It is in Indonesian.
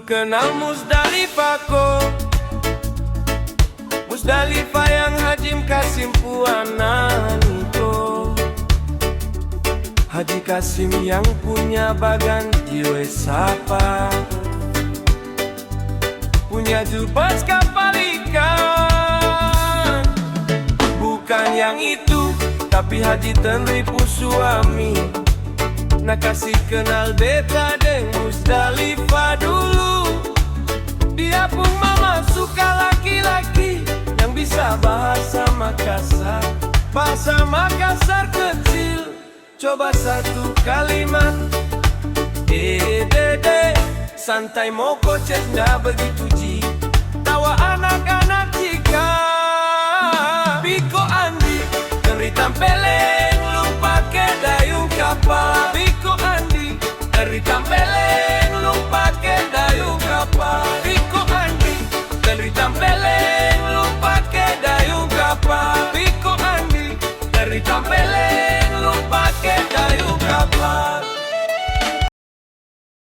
kenal Musdalifah ko. Musdalifah yang Hajim Kasim Puana niko. Haji Kasim yang punya bagan jiwa sapa, punya jubas kapal ikan. Bukan yang itu, tapi Haji Tenripu suami. Nak kasih kenal beta deng Musdalifah dulu. Dia pun mama suka laki-laki yang bisa bahasa Makassar. Bahasa Makassar kecil, coba satu kalimat. Dede, santai moko nggak begitu ji. Tawa anak-anak jika Biko Andi, ngeri tampeleng lu pake dayung kapal. Biko Andi, ngeri tampeleng lu pake